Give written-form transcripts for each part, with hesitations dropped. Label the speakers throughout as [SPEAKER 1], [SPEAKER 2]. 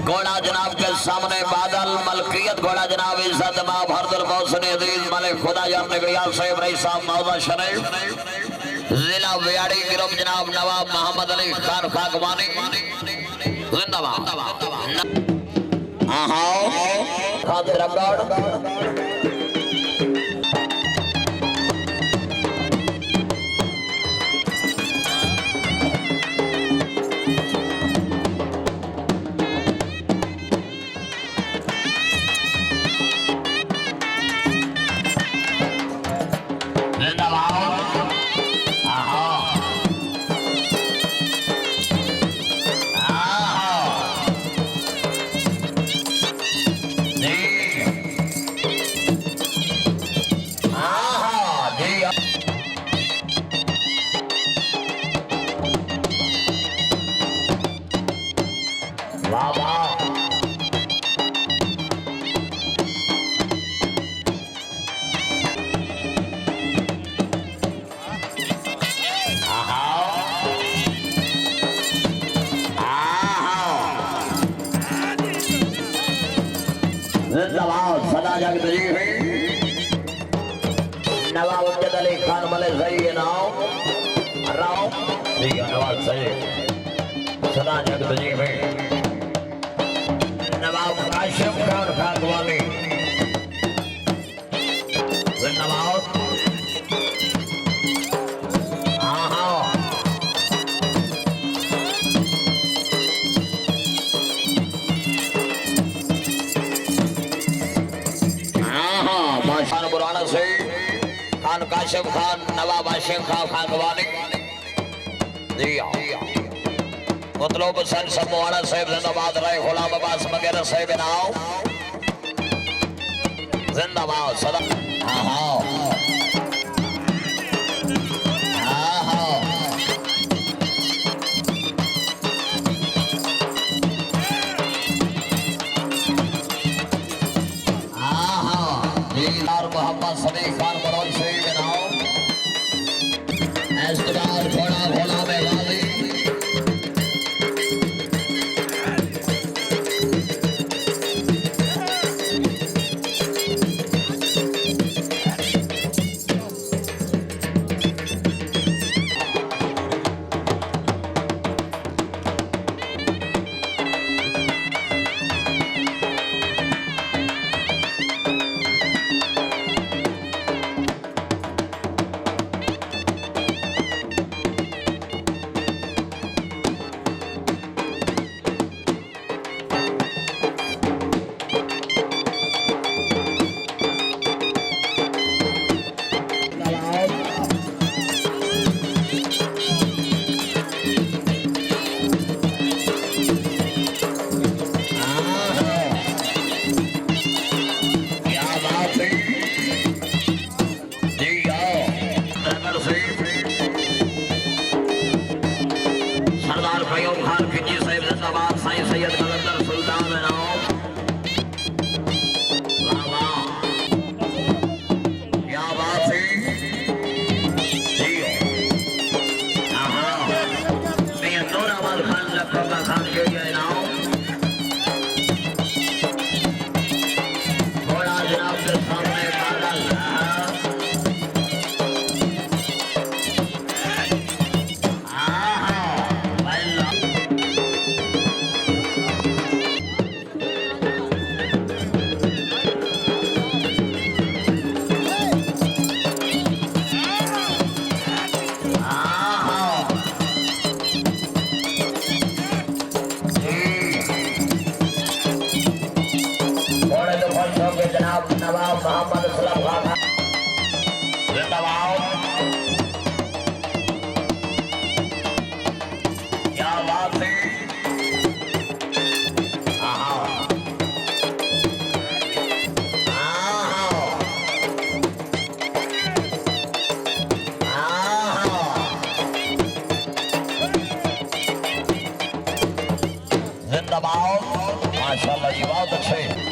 [SPEAKER 1] घोड़ा जनाब के सामने बादल मलकियत घोड़ा जनाब इज्जत मां भरदुल मौसम अजीज मलिक खुदा जान निगड़िया साहब रईस साहब मौजा शरीफ जिला बियाड़ी गिरफ्त जनाब नवाब मोहम्मद अली खान खाकवानी जिंदाबाद खातिर अब्बाड़ सदा जग दरी नवाब अमजद अली खान मले सही नाव राव नवाब सही सदा जग दरी नवाब काशिम खान खाकवानी नवाब बुराना से खान काशिम खान नवाब आशिम खान खाकवानी मतलब सन समवाड़ा साहब जिंदाबाद रहे गुलाम अब्बास वगैरह साहब नाव जिंदाबाद सदा मोहम्मद सदी खान बरौल शहीद नाव एस्टबार घोड़ा घोड़ा में गाजी नवाब मोहम्मद असलम खान जिंदाबाद क्या बात है जिंदाबाद माशाल्लाह जी बहुत अच्छे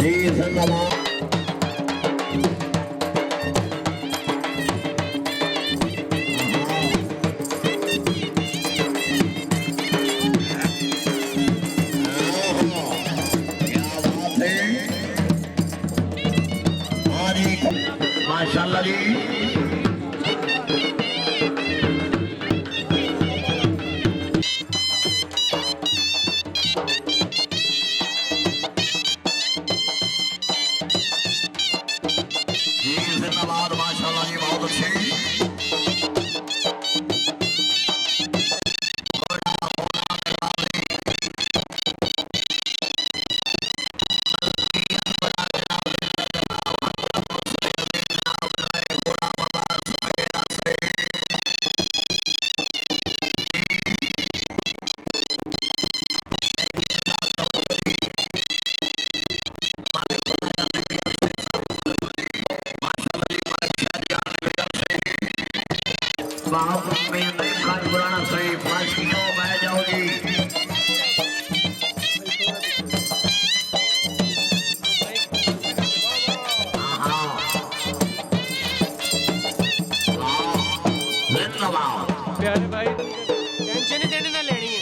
[SPEAKER 1] जी जिंदाबाद। माशाल्लाह जी जिंदाबाद। माशाल्लाह जी बहुत अच्छी। पुराना सही फांसियों बह जाओगी।
[SPEAKER 2] प्यारे भाई टेंशन ही देने ना लेनी है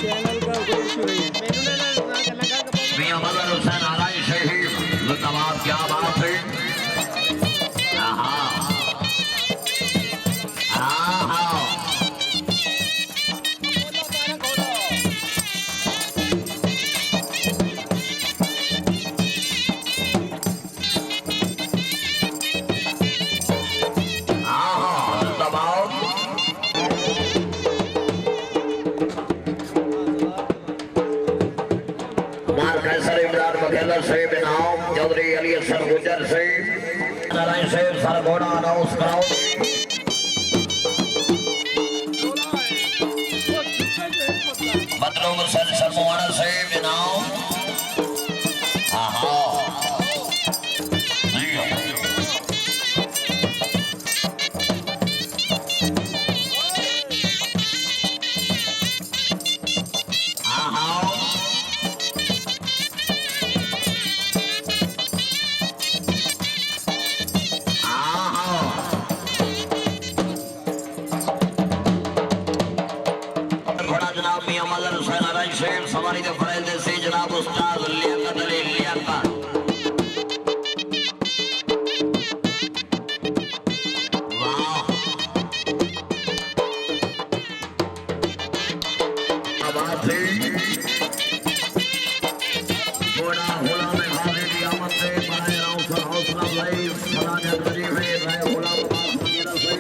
[SPEAKER 2] चैनल का कोई इशू नहीं है मेनू ना लगा
[SPEAKER 1] मियां मदन हुसैन आलाई शहीद जिंदाबाद। क्या बात है। से बिनाम चौधरी अली हसन गुजर से नारायण से सरगोड़ा अनाउंस कराओ। बदलो मुसल सरमोड़ा से बिनाम। सवारी के फरेंदे से जनाब उस्ताद लियाकत अली लियाकत। वाह आवाज से घोड़ा होला में हाजिर की आमद से बनाए रहा हौसला भाई सदा जगरी में रहे होला बात वगैरह से।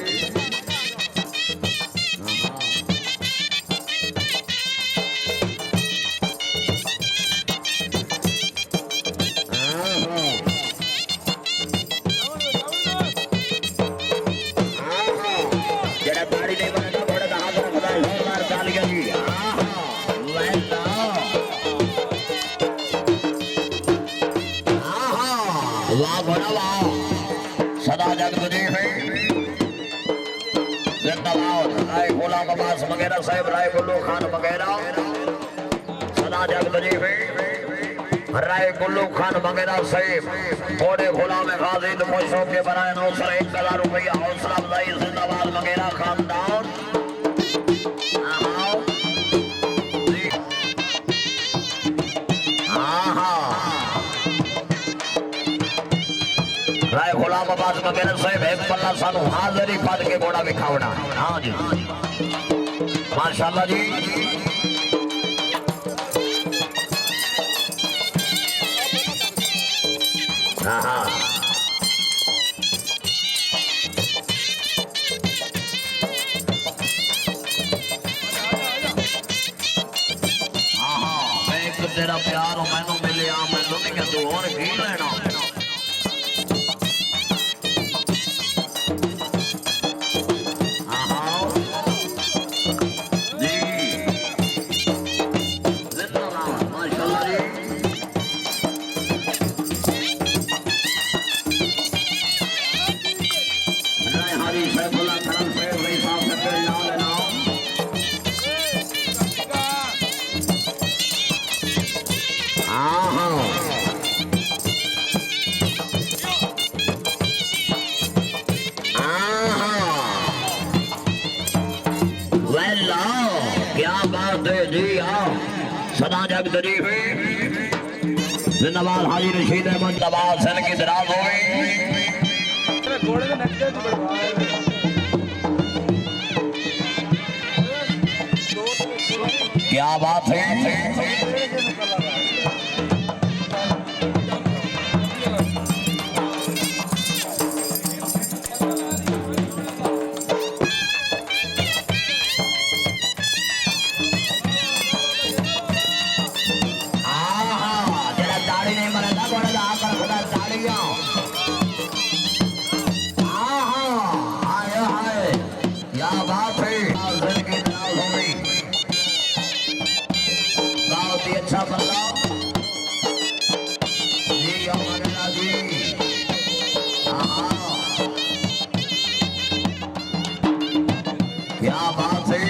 [SPEAKER 1] सदा जगदरी है जिंदाबाद। राय गोला अब्बास वगैरह साहब राय गुल्लू खान वगैरह सदा जगदरी है। राय गुल्लू खान वगैरह साहब घोड़े गोला में गाजी खुशों के बनाए 901,000 रुपया हौसला अफजाई जिंदाबाद वगैरह खानदान। राय गुलाम अब्बास वगैरह साहब एक पल्ला सानू हाजरी पद के घोड़ा विखावना। हाँ जी माशाल्लाह जी। हाँ हाँ मैं एक तेरा प्यार हो मैनू मिले मैनू नहीं क्या तू और की लेना। वेला क्या बात है जी हाँ सदा जग दरी हुई जिंदाबाद हाजी रशीद अहमद जिंदाबाद सन की दराज हुई
[SPEAKER 2] घोड़े में नक दे तू
[SPEAKER 1] क्या बात है अच्छा बदलाव जी अमरना जी क्या बात है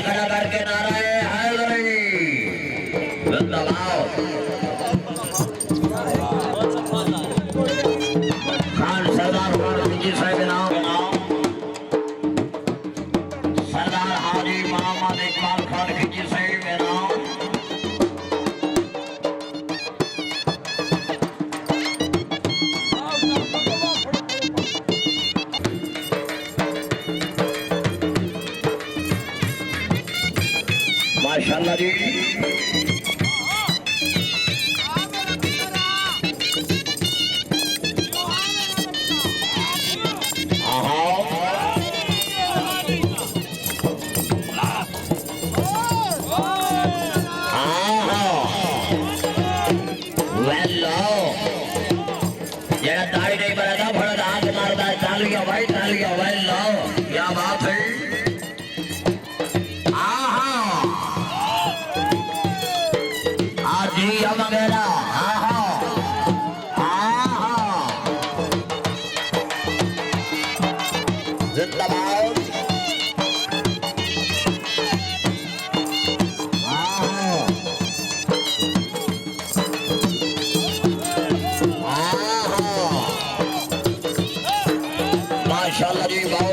[SPEAKER 1] खड़ा करके नाराए हैदरी जिंदाबाद खान सरदार जी साहब नाम सरदार हाजी मोहम्मद इकबाल खान जी साहब नाम माशाल्लाह जी जरा दाढ़ी नहीं बनाता भड़ा हाथ मारता है तालियां भाई लो क्या बात है वगैरह जिंदाबाद माशाल्लाह जी बहुत